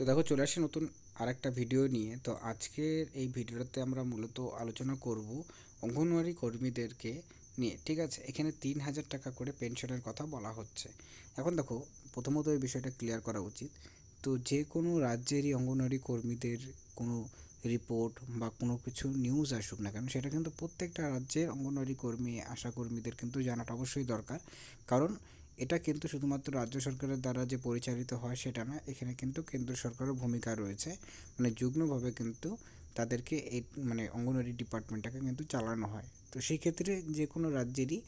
তো দেখো চলে আসি নতুন আরেকটা ভিডিও নিয়ে। তো আজকের এই ভিডিওটাতে আমরা মূলত আলোচনা করব অঙ্গনওয়াড়ি কর্মীদেরকে নিয়ে। ঠিক আছে, এখানে 3,000 টাকা করে পেনশনের কথা বলা হচ্ছে। এখন দেখো, প্রথমত এই বিষয়টা ক্লিয়ার করা উচিত। তো যে কোনো রাজ্যেরই অঙ্গনওয়াড়ি কর্মীদের কোনো রিপোর্ট বা কোনো কিছু নিউজ আসুক না কেন, সেটা কিন্তু প্রত্যেকটা রাজ্যের অঙ্গনওয়াড়ি কর্মী, আশা কর্মীদের কিন্তু জানাটা অবশ্যই দরকার। কারণ এটা কিন্তু শুধুমাত্র রাজ্য সরকারের দ্বারা যে পরিচালিত হয় সেটা না, এখানে কিন্তু কেন্দ্র সরকারের ভূমিকা রয়েছে। মানে যুগ্মভাবে কিন্তু তাদেরকে এই মানে অঙ্গনওয়াড়ি ডিপার্টমেন্টটাকে কিন্তু চালানো হয়। তো সেই ক্ষেত্রে যে কোনো রাজ্যেরই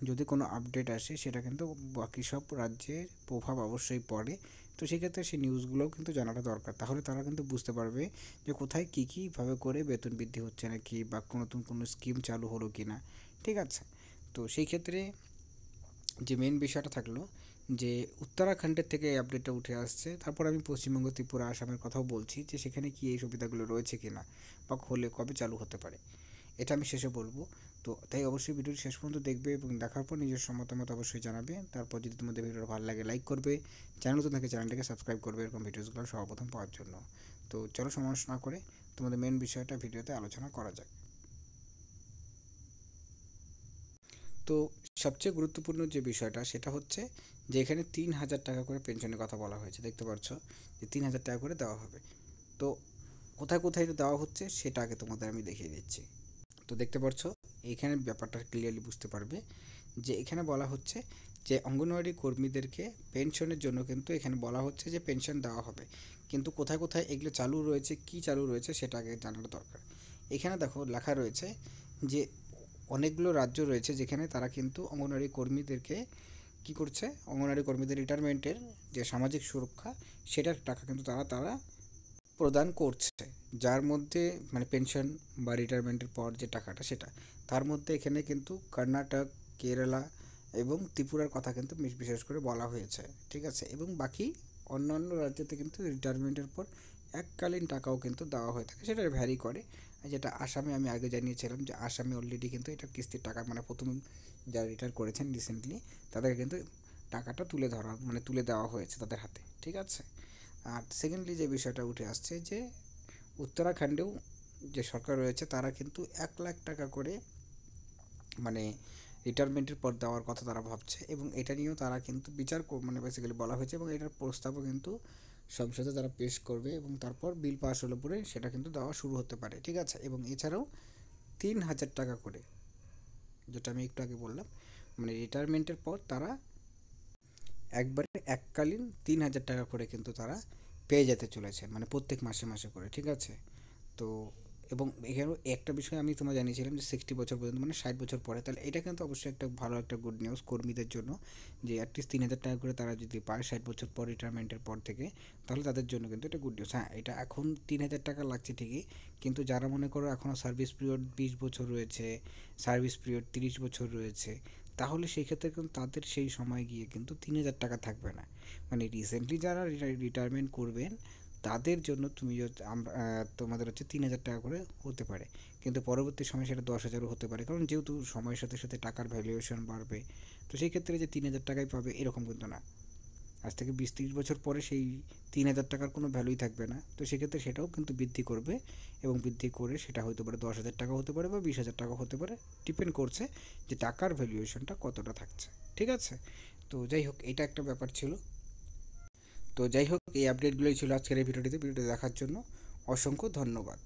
যদি কোনো আপডেট আসে, সেটা কিন্তু বাকি সব রাজ্যের প্রভাব অবশ্যই পড়ে। তো সেক্ষেত্রে সেই নিউজগুলোও কিন্তু জানাটা দরকার, তাহলে তারা কিন্তু বুঝতে পারবে যে কোথায় কী কীভাবে করে বেতন বৃদ্ধি হচ্ছে নাকি, বা নতুন কোনো স্কিম চালু হলো কি না। ঠিক আছে, তো সেই ক্ষেত্রে যে মেন বিষয়টা থাকলো যে উত্তরাখণ্ডের থেকে এই আপডেটটা উঠে আসছে। তারপর আমি পশ্চিমবঙ্গ, ত্রিপুরা, আসামের কথাও বলছি যে সেখানে কি এই সুবিধাগুলো রয়েছে কি না, বা হলে কবে চালু হতে পারে, এটা আমি শেষে বলবো। তো তাই অবশ্যই ভিডিওটি শেষ পর্যন্ত দেখবে এবং দেখার পর নিজের মতামত অবশ্যই জানাবে। তারপর যদি তোমাদের ভিডিওটা ভালো লাগে লাইক করবে, চ্যানেল নতুন থাকে চ্যানেলটাকে সাবস্ক্রাইব করবে এরকম ভিডিওসগুলো সর্বপ্রথম পাওয়ার জন্য। তো চলো সময় নষ্ট না করে তোমাদের মেন বিষয়টা ভিডিওতে আলোচনা করা যাক। তো সবচেয়ে গুরুত্বপূর্ণ যে বিষয়টা সেটা হচ্ছে যে এখানে 3,000 টাকা করে পেনশনের কথা বলা হয়েছে। দেখতে পাচ্ছ যে 3,000 টাকা করে দেওয়া হবে। তো কোথায় কোথায় দেওয়া হচ্ছে সেটা আগে তোমাদের আমি দেখিয়ে দিচ্ছি। তো দেখতে পাচ্ছ এইখানে ব্যাপারটা ক্লিয়ারলি বুঝতে পারবে যে এখানে বলা হচ্ছে যে অঙ্গনওয়াড়ি কর্মীদেরকে পেনশনের জন্য কিন্তু এখানে বলা হচ্ছে যে পেনশন দেওয়া হবে। কিন্তু কোথায় কোথায় এগুলো চালু রয়েছে, কি চালু রয়েছে সেটা আগে জানানো দরকার। এখানে দেখো লেখা রয়েছে যে অনেকগুলো রাজ্য রয়েছে যেখানে তারা কিন্তু অঙ্গনওয়াড়ি কর্মীদেরকে কী করছে, অঙ্গনওয়াড়ি কর্মীদের রিটায়ারমেন্টের যে সামাজিক সুরক্ষা সেটার টাকা কিন্তু তারা তারা প্রদান করছে। যার মধ্যে মানে পেনশন বা রিটায়ারমেন্টের পর যে টাকাটা সেটা, তার মধ্যে এখানে কিন্তু কর্ণাটক, কেরালা এবং ত্রিপুরার কথা কিন্তু বিশেষ করে বলা হয়েছে। ঠিক আছে, এবং বাকি অন্যান্য রাজ্যতে কিন্তু রিটায়ারমেন্টের পর এককালীন টাকাও কিন্তু দেওয়া হয়ে থাকে, সেটা ভ্যারি করে। যেটা আসামে আমি আগে জানিয়েছিলাম যে আসামে অলরেডি কিন্তু এটা কিস্তির টাকা, মানে প্রথম যারা রিটায়ার করেছেন রিসেন্টলি তাদেরকে কিন্তু টাকাটা তুলে ধরা মানে তুলে দেওয়া হয়েছে তাদের হাতে। ঠিক আছে, আর সেকেন্ডলি যে বিষয়টা উঠে আসছে যে উত্তরাখণ্ডেও যে সরকার রয়েছে তারা কিন্তু 1,00,000 টাকা করে মানে রিটায়ারমেন্টের পর দেওয়ার কথা তারা ভাবছে, এবং এটা নিয়েও তারা কিন্তু মানে বেসিক্যালি বলা হয়েছে, এবং এটার প্রস্তাবও কিন্তু সংসদে তারা পেশ করবে, এবং তারপর বিল পাস হলে পরে সেটা কিন্তু দেওয়া শুরু হতে পারে। ঠিক আছে, এবং এছাড়াও 3,000 টাকা করে, যেটা আমি একটু আগে বললাম, মানে রিটায়ারমেন্টের পর তারা একবারে এককালীন 3,000 টাকা করে কিন্তু তারা পেয়ে যেতে চলেছেন, মানে প্রত্যেক মাসে মাসে করে। ঠিক আছে, তো এবং এখানেও একটা বিষয় আমি তোমায় জানিয়েছিলাম যে 60 বছর পর্যন্ত, মানে 60 বছর পরে, তাহলে এটা কিন্তু অবশ্যই একটা ভালো একটা গুড নিউজ কর্মীদের জন্য, যে অ্যাটলিস্ট 3,000 টাকা করে তারা যদি পায় 60 বছর পর রিটায়ারমেন্টের পর থেকে, তাহলে তাদের জন্য কিন্তু এটা গুড নিউজ। হ্যাঁ, এটা এখন 3,000 টাকা লাগছে ঠিকই, কিন্তু যারা মনে করো এখনও সার্ভিস পিরিয়ড 20 বছর রয়েছে, সার্ভিস পিরিয়ড 30 বছর রয়েছে, তাহলে সেই ক্ষেত্রে কিন্তু তাদের সেই সময় গিয়ে কিন্তু 3,000 টাকা থাকবে না। মানে রিসেন্টলি যারা রিটায়ারমেন্ট করবেন তাদের জন্য তুমি আমরা তোমাদের হচ্ছে 3,000 টাকা করে হতে পারে, কিন্তু পরবর্তী সময় সেটা 10,000ও হতে পারে, কারণ যেহেতু সময়ের সাথে সাথে টাকার ভ্যালুয়েশন বাড়বে। তো সেই ক্ষেত্রে যে 3,000 টাকাই পাবে এরকম কিন্তু না, আজ থেকে 20-30 বছর পরে সেই 3,000 টাকার কোনো ভ্যালুই থাকবে না। তো সেক্ষেত্রে সেটাও কিন্তু বৃদ্ধি করবে, এবং বৃদ্ধি করে সেটা হতে পারে 10,000 টাকা হতে পারে বা 20,000 টাকা হতে পারে, ডিপেন্ড করছে যে টাকার ভ্যালুয়েশনটা কতটা থাকছে। ঠিক আছে, তো যাই হোক এটা একটা ব্যাপার ছিল। তো যাই হোক এই আপডেটগুলোই ছিল আজকের এই ভিডিওটিতে। ভিডিওটি দেখার জন্য অসংখ্য ধন্যবাদ।